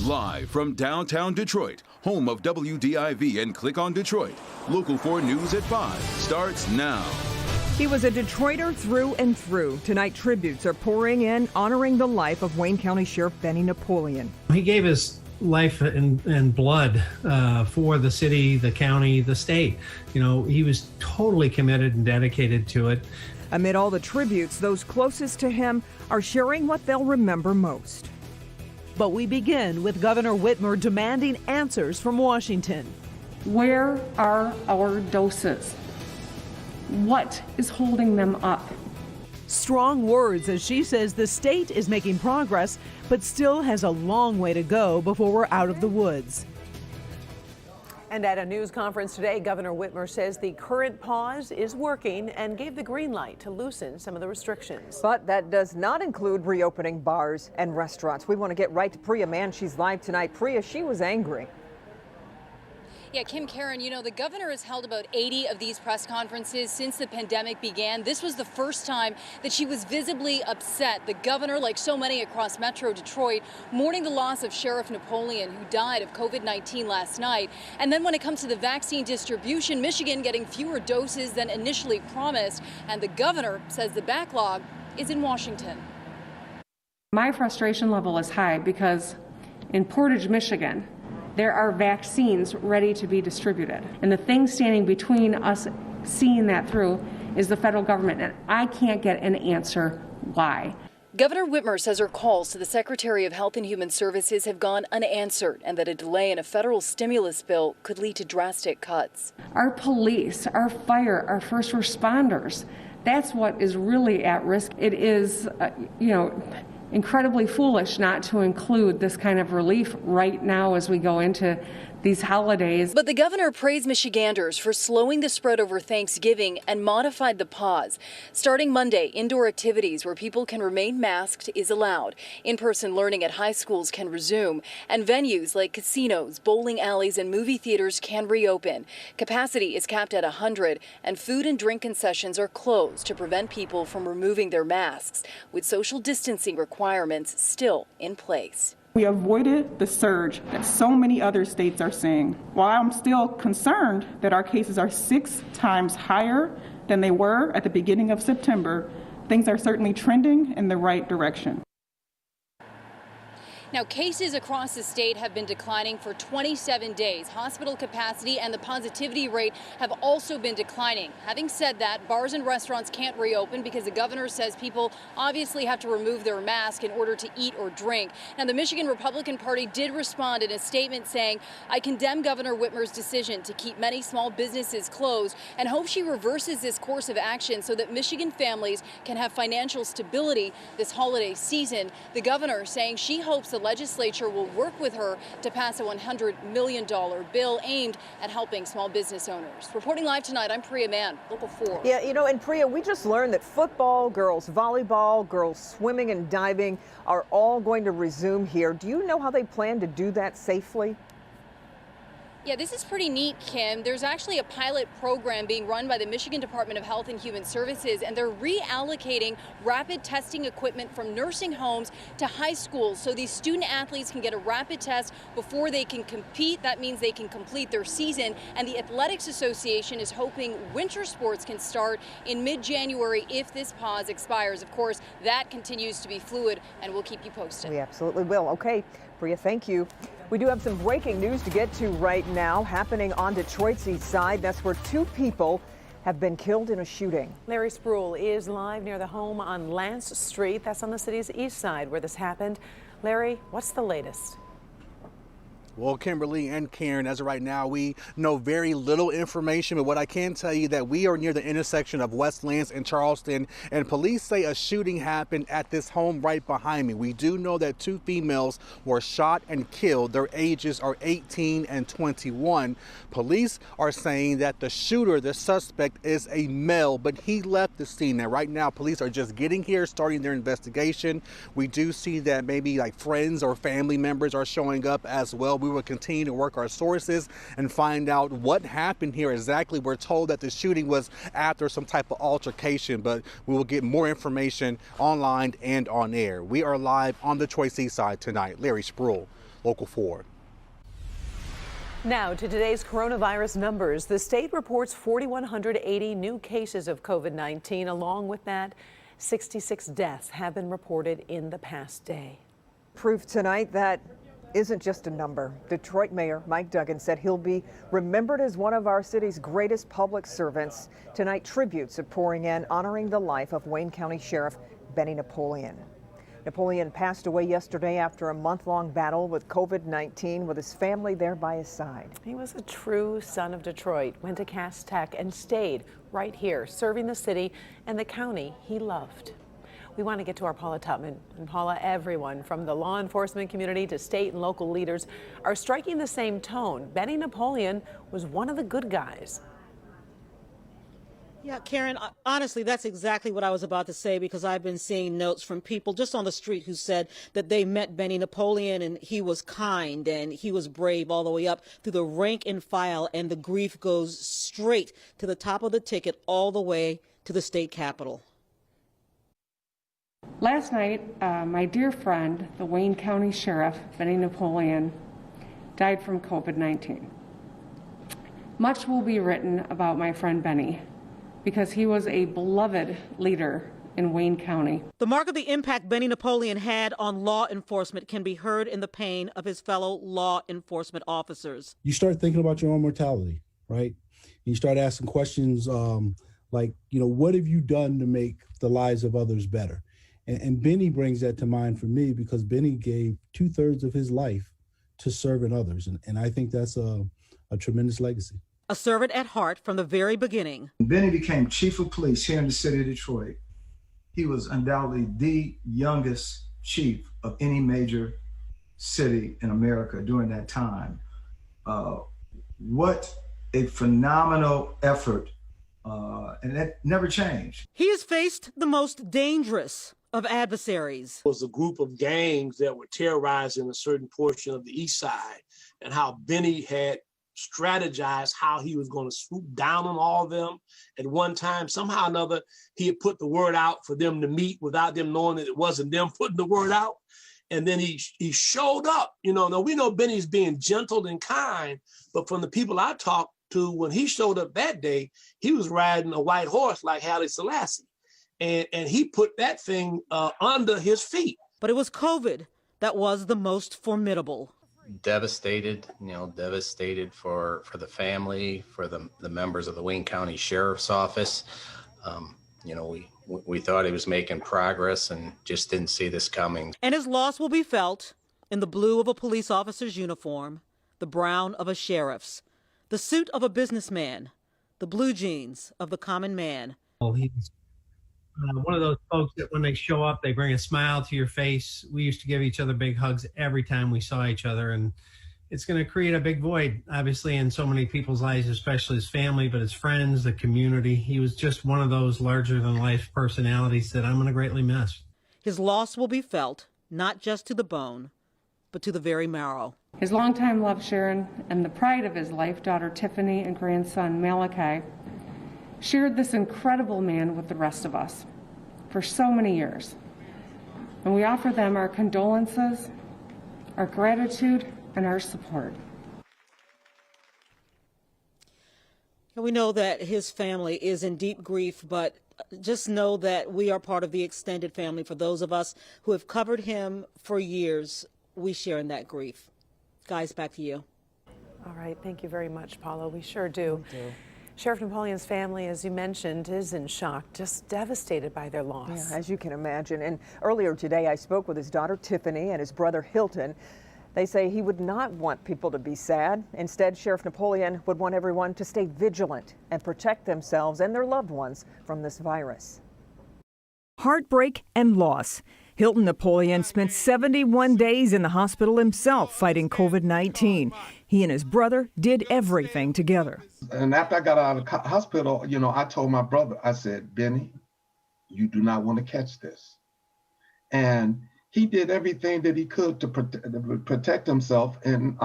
Live from downtown Detroit, home of WDIV and Click on Detroit, Local 4 News at 5 starts now. He was a Detroiter through and through. Tonight, tributes are pouring in, honoring the life of Wayne County Sheriff Benny Napoleon. He gave his life and blood for the city, the county, the state. You know, he was totally committed and dedicated to it. Amid all the tributes, those closest to him are sharing what they'll remember most. But we begin with Governor Whitmer demanding answers from Washington. Where are our doses? What is holding them up? Strong words as she says the state is making progress, but still has a long way to go before we're out of the woods. And at a news conference today, Governor Whitmer says the current pause is working and gave the green light to loosen some of the restrictions. But that does not include reopening bars and restaurants. We want to get right to Priya Mann. She's live tonight. Priya, she was angry. Yeah, Kim, Karen, you know, the governor has held about 80 of these press conferences since the pandemic began. This was the first time that she was visibly upset. The governor, like so many across Metro Detroit, mourning the loss of Sheriff Napoleon, who died of COVID-19 last night. And then when it comes to the vaccine distribution, Michigan getting fewer doses than initially promised. And the governor says the backlog is in Washington. My frustration level is high because in Portage, Michigan, there are vaccines ready to be distributed. And the thing standing between us seeing that through is the federal government. And I can't get an answer why. Governor Whitmer says her calls to the Secretary of Health and Human Services have gone unanswered and that a delay in a federal stimulus bill could lead to drastic cuts. Our police, our fire, our first responders, that's what is really at risk. It is, incredibly foolish not to include this kind of relief right now as we go into these holidays. But the governor praised Michiganders for slowing the spread over Thanksgiving and modified the pause. Starting Monday, indoor activities where people can remain masked is allowed. In-person learning at high schools can resume, and venues like casinos, bowling alleys, and movie theaters can reopen. Capacity is capped at 100, and food and drink concessions are closed to prevent people from removing their masks, with social distancing requirements still in place. We avoided the surge that so many other states are seeing. While I'm still concerned that our cases are 6 times higher than they were at the beginning of September, things are certainly trending in the right direction. Now, cases across the state have been declining for 27 days. Hospital capacity and the positivity rate have also been declining. Having said that, bars and restaurants can't reopen because the governor says people obviously have to remove their mask in order to eat or drink. Now, the Michigan Republican Party did respond in a statement saying, "I condemn Governor Whitmer's decision to keep many small businesses closed and hope she reverses this course of action so that Michigan families can have financial stability this holiday season." The governor saying she hopes the legislature will work with her to pass a $100 million bill aimed at helping small business owners. Reporting live tonight, I'm Priya Mann, Local 4. Yeah, and Priya, we just learned that football, girls volleyball, girls swimming and diving are all going to resume here. Do you know how they plan to do that safely? Yeah, this is pretty neat, Kim. There's actually a pilot program being run by the Michigan Department of Health and Human Services, and they're reallocating rapid testing equipment from nursing homes to high schools so these student athletes can get a rapid test before they can compete. That means they can complete their season, and the Athletics Association is hoping winter sports can start in mid-January if this pause expires. Of course, that continues to be fluid, and we'll keep you posted. We absolutely will. Okay, Priya, thank you. We do have some breaking news to get to right now happening on Detroit's east side. That's where 2 people have been killed in a shooting. Larry Spruill is live near the home on Lance Street. That's on the city's east side where this happened. Larry, what's the latest? Well, Kimberly and Karen, as of right now, we know very little information, but what I can tell you that we are near the intersection of West Lance and Charleston, and police say a shooting happened at this home right behind me. We do know that 2 females were shot and killed. Their ages are 18 and 21. Police are saying that the shooter, the suspect, is a male, but he left the scene. Now, right now, police are just getting here, starting their investigation. We do see that maybe like friends or family members are showing up as well. We will continue to work our sources and find out what happened here exactly. We're told that the shooting was after some type of altercation, but we will get more information online and on air. We are live on the Detroit Seaside tonight. Larry Spruill, Local 4. Now to today's coronavirus numbers. The state reports 4,180 new cases of COVID-19. Along with that, 66 deaths have been reported in the past day. Proof tonight that isn't just a number. Detroit Mayor Mike Duggan said he'll be remembered as one of our city's greatest public servants. Tonight, tributes are pouring in, honoring the life of Wayne County Sheriff Benny Napoleon. Napoleon passed away yesterday after a month-long battle with COVID-19 with his family there by his side. He was a true son of Detroit, went to Cass Tech and stayed right here, serving the city and the county he loved. We want to get to our Paula Tutman. And Paula, everyone from the law enforcement community to state and local leaders are striking the same tone. Benny Napoleon was one of the good guys. Yeah, Karen, honestly, that's exactly what I was about to say, because I've been seeing notes from people just on the street who said that they met Benny Napoleon and he was kind and he was brave all the way up through the rank and file, and the grief goes straight to the top of the ticket all the way to the state capitol. Last night, my dear friend, the Wayne County Sheriff, Benny Napoleon, died from COVID-19. Much will be written about my friend Benny, because he was a beloved leader in Wayne County. The mark of the impact Benny Napoleon had on law enforcement can be heard in the pain of his fellow law enforcement officers. You start thinking about your own mortality, right? You start asking questions like, what have you done to make the lives of others better? And Benny brings that to mind for me, because Benny gave 2/3 of his life to serving others. And I think that's a tremendous legacy. A servant at heart from the very beginning. Benny became chief of police here in the city of Detroit. He was undoubtedly the youngest chief of any major city in America during that time. What a phenomenal effort, and that never changed. He has faced the most dangerous of adversaries. It was a group of gangs that were terrorizing a certain portion of the east side, and how Benny had strategized how he was going to swoop down on all of them at one time. Somehow or another, he had put the word out for them to meet without them knowing that it wasn't them putting the word out. And then he showed up. Now we know Benny's being gentle and kind, but from the people I talked to, when he showed up that day, he was riding a white horse like Haile Selassie. And he put that thing under his feet. But it was COVID that was the most formidable. Devastated for the family, for the members of the Wayne County Sheriff's Office. We thought he was making progress and just didn't see this coming. And his loss will be felt in the blue of a police officer's uniform, the brown of a sheriff's, the suit of a businessman, the blue jeans of the common man. Well, he's one of those folks that when they show up, they bring a smile to your face. We used to give each other big hugs every time we saw each other, and it's going to create a big void, obviously, in so many people's lives, especially his family, but his friends, the community. He was just one of those larger-than-life personalities that I'm going to greatly miss. His loss will be felt, not just to the bone, but to the very marrow. His longtime love, Sharon, and the pride of his life, daughter Tiffany and grandson Malachi, shared this incredible man with the rest of us for so many years. And we offer them our condolences, our gratitude, and our support. We know that his family is in deep grief, but just know that we are part of the extended family. For those of us who have covered him for years, we share in that grief. Guys, back to you. All right. Thank you very much, Paula. We sure do. Sheriff Napoleon's family, as you mentioned, is in shock, just devastated by their loss. Yeah, as you can imagine. And earlier today, I spoke with his daughter Tiffany and his brother Hilton. They say he would not want people to be sad. Instead, Sheriff Napoleon would want everyone to stay vigilant and protect themselves and their loved ones from this virus. Heartbreak and loss. Hilton Napoleon spent 71 days in the hospital himself fighting COVID-19. He and his brother did everything together. And after I got out of the hospital, I told my brother, I said, Benny, you do not want to catch this. And he did everything that he could to protect himself. And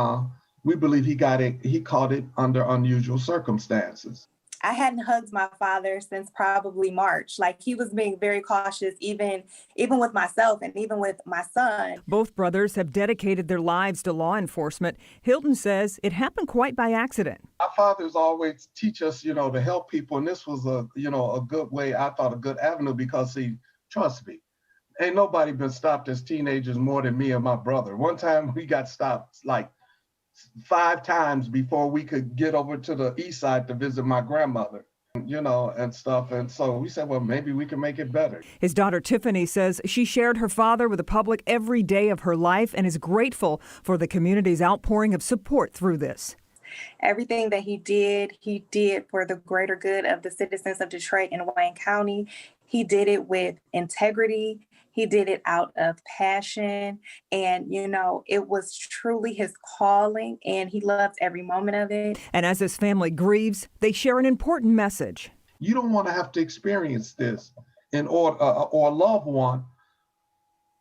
we believe he caught it under unusual circumstances. I hadn't hugged my father since probably March. Like, he was being very cautious, even with myself and even with my son. Both brothers have dedicated their lives to law enforcement. Hilton says it happened quite by accident. Our fathers always teach us, to help people. And this was a good way, I thought, a good avenue, because trust me, ain't nobody been stopped as teenagers more than me and my brother. One time we got stopped like 5 times before we could get over to the east side to visit my grandmother, and stuff. And so we said, well, maybe we can make it better. His daughter Tiffany says she shared her father with the public every day of her life and is grateful for the community's outpouring of support through this. Everything that he did for the greater good of the citizens of Detroit and Wayne County. He did it with integrity. He did it out of passion. And, it was truly his calling, and he loved every moment of it. And as his family grieves, they share an important message. You don't want to have to experience this or a loved one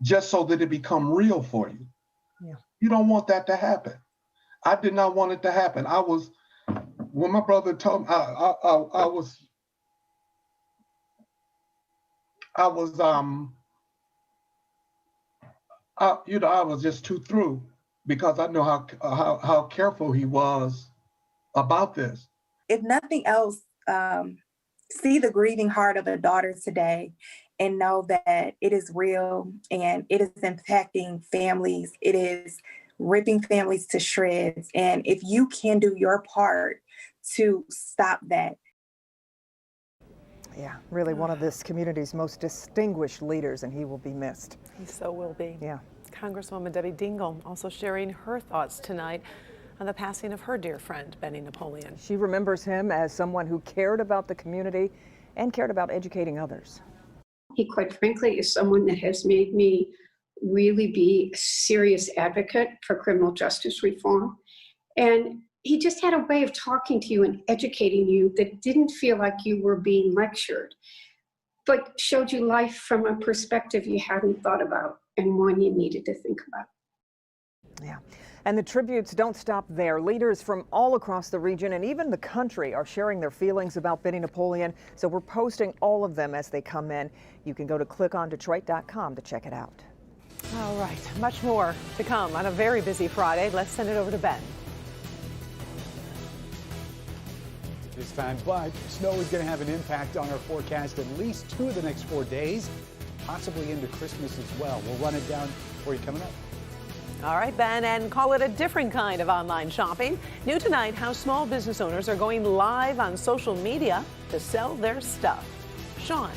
just so that it become real for you. Yeah. You don't want that to happen. I did not want it to happen. When my brother told me, I was just too through, because I know how careful he was about this. If nothing else, see the grieving heart of a daughter today and know that it is real and it is impacting families. It is ripping families to shreds. And if you can do your part to stop that. Yeah, really one of this community's most distinguished leaders, and he will be missed. He so will be. Yeah. Congresswoman Debbie Dingell also sharing her thoughts tonight on the passing of her dear friend, Benny Napoleon. She remembers him as someone who cared about the community and cared about educating others. He, quite frankly, is someone that has made me really be a serious advocate for criminal justice reform. And he just had a way of talking to you and educating you that didn't feel like you were being lectured, but showed you life from a perspective you hadn't thought about and one you needed to think about. Yeah. And the tributes don't stop there. Leaders from all across the region and even the country are sharing their feelings about Benny Napoleon. So we're posting all of them as they come in. You can go to clickondetroit.com to check it out. All right, much more to come on a very busy Friday. Let's send it over to Ben. This time, but snow is going to have an impact on our forecast at least 2 of the next 4 days, possibly into Christmas as well. We'll run it down for you coming up. All right, Ben, and call it a different kind of online shopping. New tonight, how small business owners are going live on social media to sell their stuff. Sean.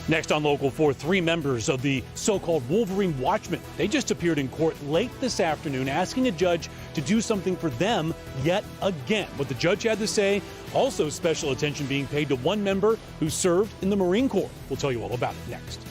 Next on Local 4, 3 members of the so-called Wolverine Watchmen. They just appeared in court late this afternoon asking a judge to do something for them yet again. What the judge had to say, also special attention being paid to one member who served in the Marine Corps. We'll tell you all about it next.